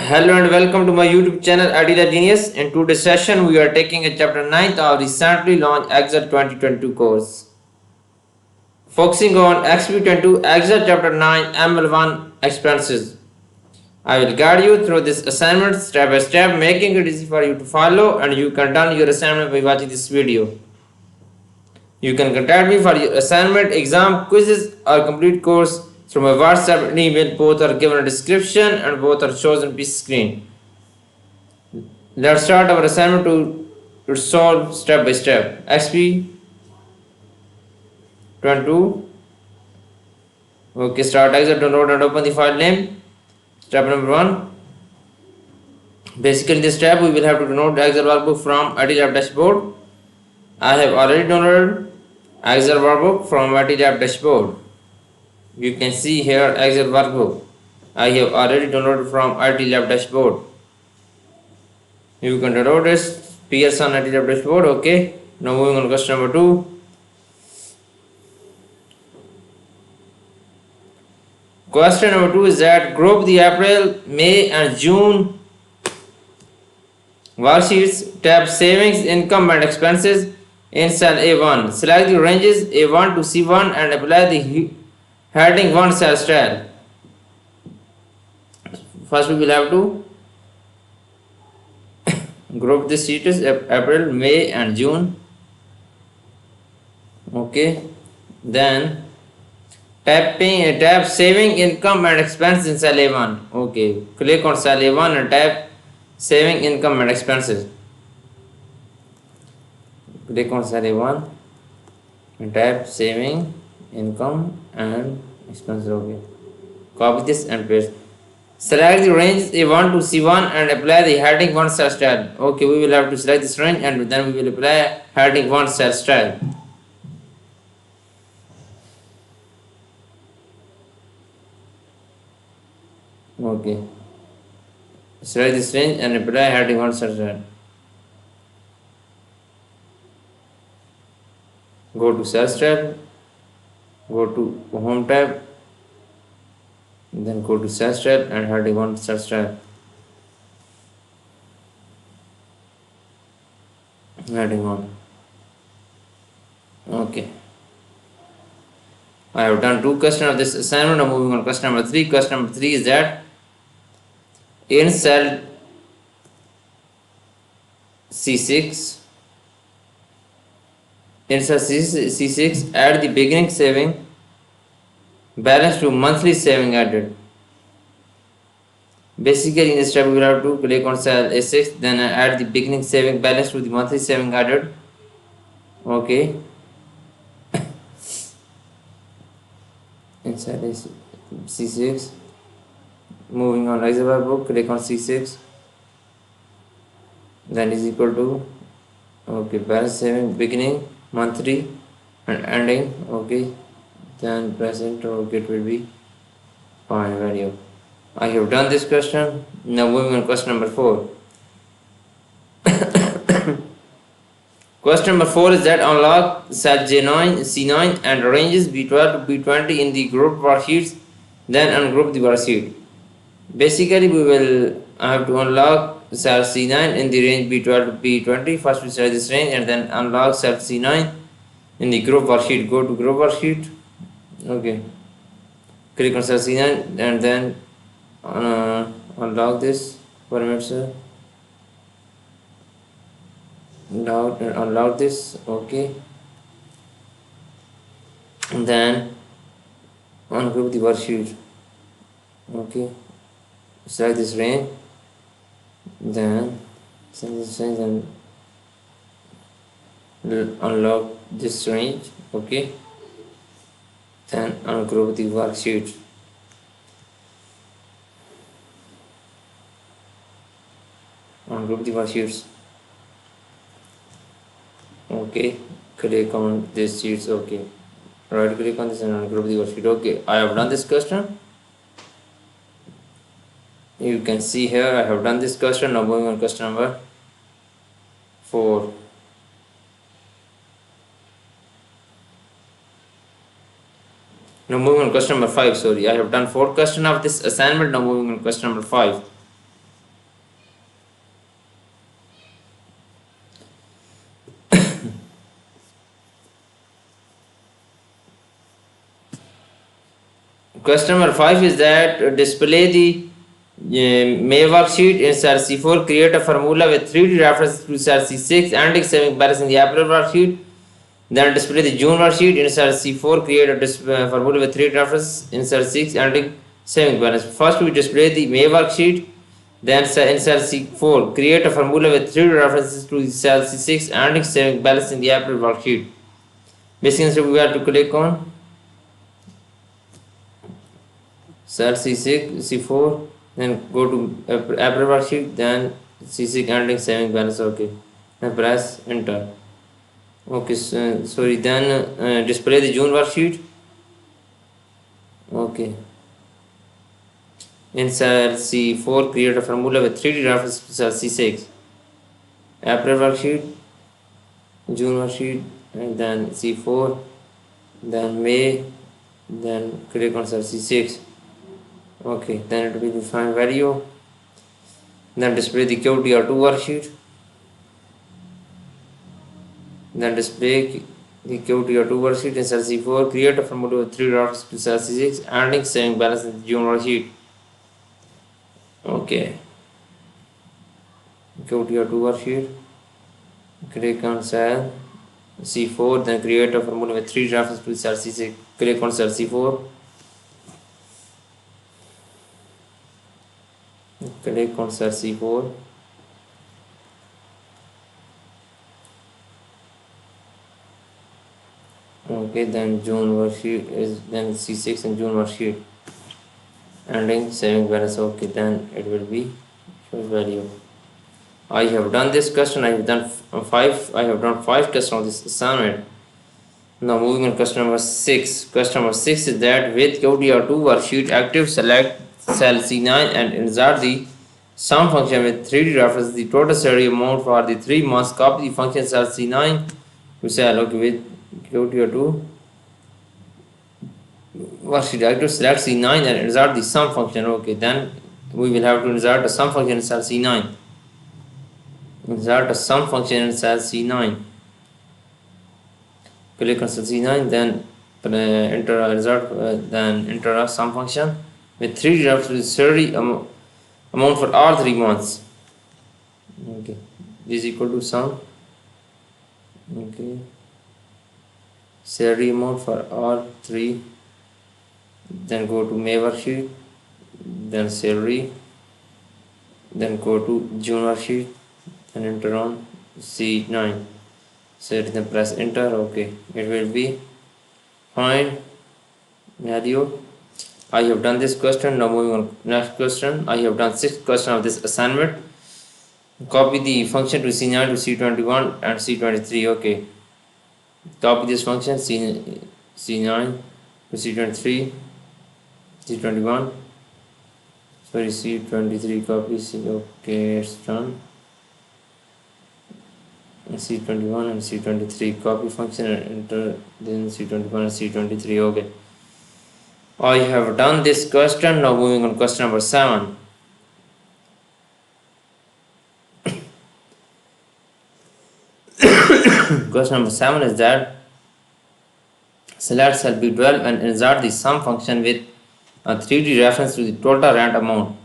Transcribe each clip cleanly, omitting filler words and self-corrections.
Hello and welcome to my YouTube channel Adida Genius. In today's session, we are taking a chapter 9th of recently launched Excel 2022 course. Focusing on XP22 Excel chapter 9 ML1 expenses. I will guide you through this assignment step by step, making it easy for you to follow, and you can done your assignment by watching this video. You can contact me for your assignment, exam, quizzes, or complete course through my WhatsApp and email. Both are given a description and both are chosen on this screen. Let's start our assignment to solve step by step. XP22. Okay, start Excel, download and open the file name. Step number 1. Basically, in this step we will have to download the Excel workbook from IT dashboard. I have already downloaded Excel workbook from IT dashboard. You can see here Excel workbook. I have already downloaded from IT dashboard. You can download this PS on IT dashboard. Okay. Now moving on question number 2. Question number 2 is that group the April, May and June worksheets, tab savings, income and expenses in cell A1. Select the ranges A1 to C1 and apply the heading 1 cell style. First we will have to group the sheets April, May and June. Okay. Then tab saving, income and expenses in cell A1. Okay. Click on cell A1 and tab saving, income and expenses. Click on cell A1 and tab saving, income and expenses. Okay. Copy this and paste. Select the range A1 to C1 and apply the heading 1 cell style. Okay, we will have to select this range and then we will apply heading 1 cell style. Okay. Select this range and apply heading 1 cell style. Go to cell style. Go to home tab. Then go to cell style and heading 1 cell style. Heading 1. Okay. I have done 2 questions of this assignment. Now moving on question number 3. Question number 3 is that in cell C6, add the beginning saving balance to monthly saving added. Basically, in this step, we will have to click on cell A6, then add the beginning saving balance to the monthly saving added. Okay. Inside C6, moving on Excel workbook, click on C6, then is equal to okay balance saving beginning monthly and ending. Okay, then present okay it will be fine value. I have done this question. Now moving on question number 4. Question number 4 is that unlock cell J9, C9 and ranges B12 to B20 in the group worksheets, then ungroup the worksheet. Basically, we will have to unlock cell C9 in the range B12 to B20. First we select this range and then unlock cell C9 in the group worksheet. Go to group worksheet. Okay. Click on cell C9 and then unlock this parameter. Unlock this. Okay. And then ungroup the worksheet. Okay. Select this range. Then select this range and unlock this range. Okay. Then ungroup the worksheet. Ungroup the worksheets. Okay. Click on this sheets. Okay. Right click on this and ungroup the worksheet. Okay. I have done this question. You can see here I have done this question. Now moving on question number 4. Now moving on question number 5. Sorry, I have done 4 questions of this assignment. Now moving on question number 5. Question number 5 is that display the May worksheet in cell C4. Create a formula with 3D reference to cell C6 and saving balance in the April worksheet. Then display the June worksheet in cell C4. Create a formula with 3D reference in cell 6 and saving balance. First, we display the May worksheet. Then in cell C4, create a formula with 3D references to cell C6 and saving balance in the April worksheet. Basically, we have to click on cell C6, C4, then go to April worksheet, then C6 ending saving balance. Okay, then press enter. Okay, sorry, then display the June worksheet. Okay, in cell C4, create a formula with 3D reference to cell C6. April worksheet, June worksheet, and then C4, then May, then click on cell C6. Okay, then it will be define value. Then display the QTR2 worksheet. Then display the QTR2 worksheet in cell C4. Create a formula with 3 dots to cell C6, ending saving balance in the June worksheet. Okay. QTR2 worksheet. Click on cell C4. Then create a formula with 3 references to cell C6. Click on cell C4. Click on cell C4. Okay, then June worksheet is then C6 and June worksheet. Ending saving balance. Okay, then it will be show value. I have done this question. I have done five questions on this assignment. Now moving on question number 6. Question number 6 is that with QTR2 worksheet active, select cell C9 and insert the sum function with 3D reference. The total salary amount for the 3 months. Copy the function cell C9 to cell. Okay, with QTR2 worksheet active, select C9 and insert the sum function. Okay, then we will have to insert a sum function in cell C9. Insert a sum function in cell C9. Click on cell C9, then enter a result, then enter a sum function with 3 references salary amount for all 3 months. Okay, this is equal to sum. Okay, salary amount for all 3. Then go to May worksheet, then salary, then go to June worksheet, and enter on C9. So then press enter. Okay, it will be find value. I have done this question. Now moving on next question. I have done 6 questions of this assignment. Copy the function to C9 to C21 and C23. Okay, copy this function C9 to C23, C21. Sorry, C23 copy. Okay, it's done. C21 and C23 copy function and enter then C21 and C23. Okay, I have done this question. Now moving on question number 7. Question number 7 is that select cell B12 and insert the sum function with a 3D reference to the total rent amount.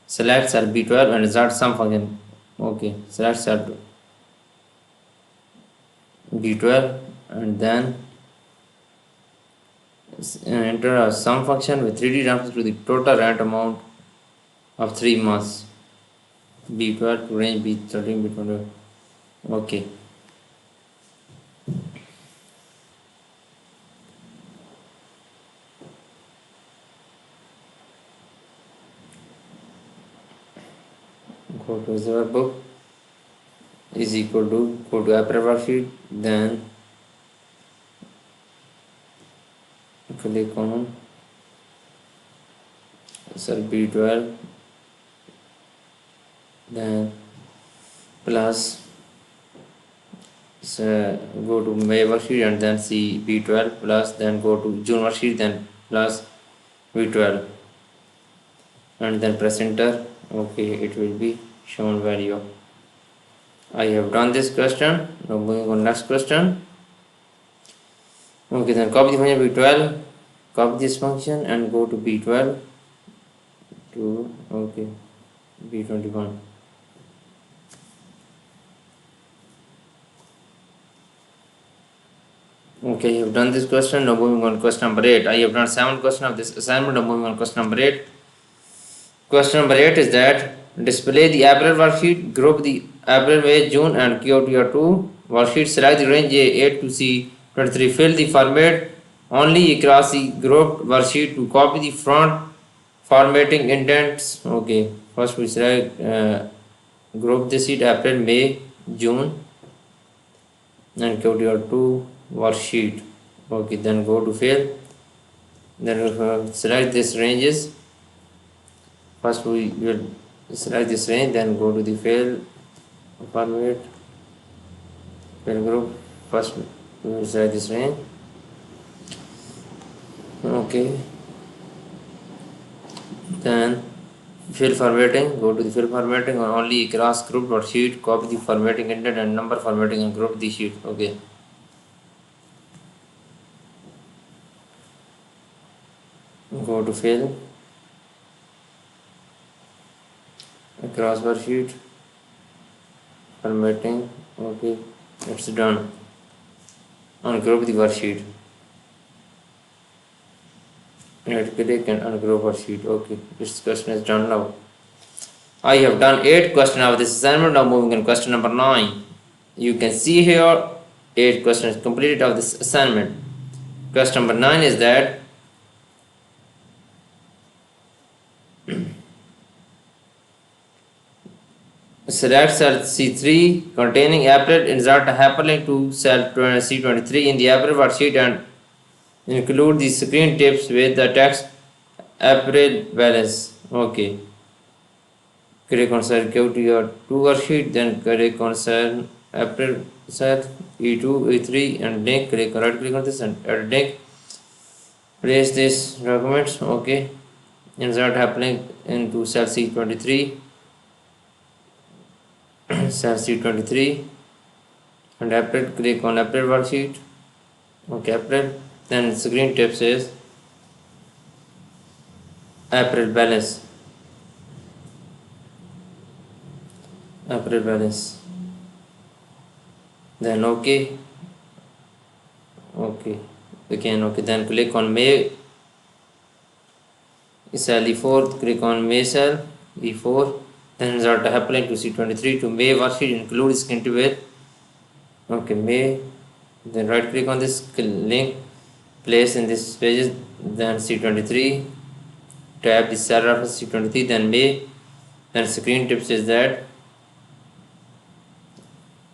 Select cell B12 and insert sum function. Okay, select cell B12 and then enter a sum function with 3D reference to the total rent amount of 3 months. B12 to range B13, B20. Okay. Go to the workbook is equal to go to April worksheet, then click on cell B12, then plus go to May worksheet and then see B12 plus, then go to June worksheet, then plus B12 and then press enter. Okay, it will be shown value. I have done this question. Now moving on next question. Okay, then copy the function B12, Copy this function and go to B12 to okay B21. Okay, you have done this question. Now moving on to question number 8. I have done 7 questions of this assignment. Now moving on to question number 8. Question number 8 is that display the April worksheet, group the April, May, June and QTR2 worksheet, select the range A8 to C23, fill the format only across the grouped worksheet to copy the front formatting indents. Okay, first we select group the sheet April, May, June and QTR2 worksheet. Okay, then go to fill, then select this ranges. First we will select this range, then go to the fill format, fill group. First we will select this range. Okay, then fill formatting, go to the fill formatting or only across group dot sheet, copy the formatting indent and number formatting and group the sheet. Okay, go to fill across worksheet, formatting. Okay, it's done. Ungroup the worksheet, right click and ungroup worksheet. Okay, this question is done now. I have done 8 questions of this assignment. Now moving on question number 9. You can see here 8 questions completed of this assignment. Question number 9 is that select cell C3 containing April, insert a hyperlink to cell C23 in the April worksheet and include the screen tips with the text April balance. Okay. Click on cell QTR2 worksheet, then click on cell April cell E2, E3 and link. Click right click on this and add link. Place this documents. Okay. Insert hyperlink into cell C23. Cell C23 and April, click on April worksheet. Okay, April. Then screen tip says April balance. April balance. Then okay. Okay. Again okay. Then click on May cell E4. Click on May cell E4. Then insert a hyperlink to C23 to May worksheet, include screen tip with okay May. Then right click on this link, place in this pages, then C23, tab the cell reference C23, then May, then screen tip says that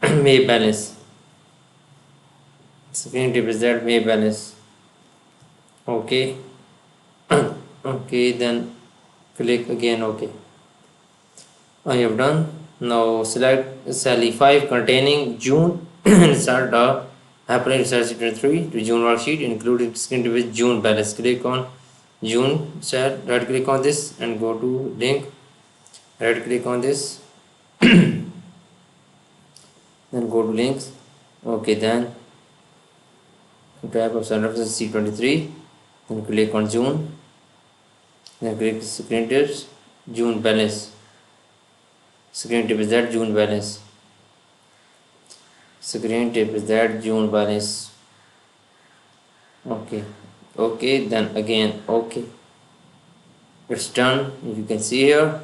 May balance. Screen tip is that May balance. Okay. Okay, then click again okay. I have done. Now select cell E5 containing June, insert a hyperlink cell C23 to June worksheet, including screen tip with June balance. Click on June cell, right click on this and go to link, right click on this, then go to links. Okay, then tab of cell reference C23, then click on June, then click screen tips, June balance. Screen tip is that June balance. Screen tip is that June balance. Okay. Okay, then again okay. It's done. You can see here.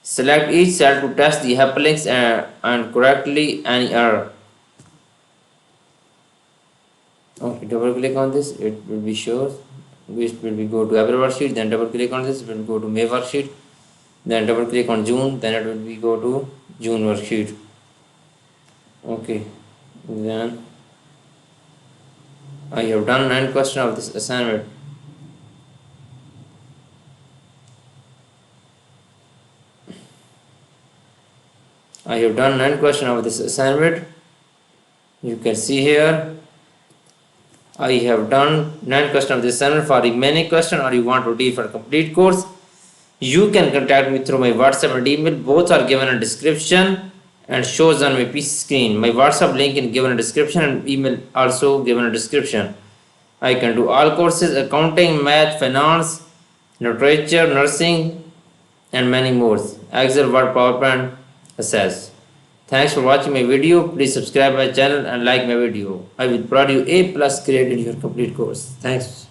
Select each cell to test the hyperlinks and correctly any error. Okay, double click on this. It will be sure. It will be go to April worksheet. Then double click on this. It will go to May worksheet. Then double click on June, then it will be go to June worksheet. Okay, then I have done 9 questions of this assignment. I have done 9 questions of this assignment. You can see here I have done 9 questions of this assignment. For remaining question or you want to do for complete course, you can contact me through my WhatsApp and email. Both are given in description and shows on my PC screen. My WhatsApp link is given in description and email also given in description. I can do all courses: accounting, math, finance, literature, nursing, and many more. Excel, Word, PowerPoint, Access. Thanks for watching my video. Please subscribe my channel and like my video. I will provide you A plus grade in your complete course. Thanks.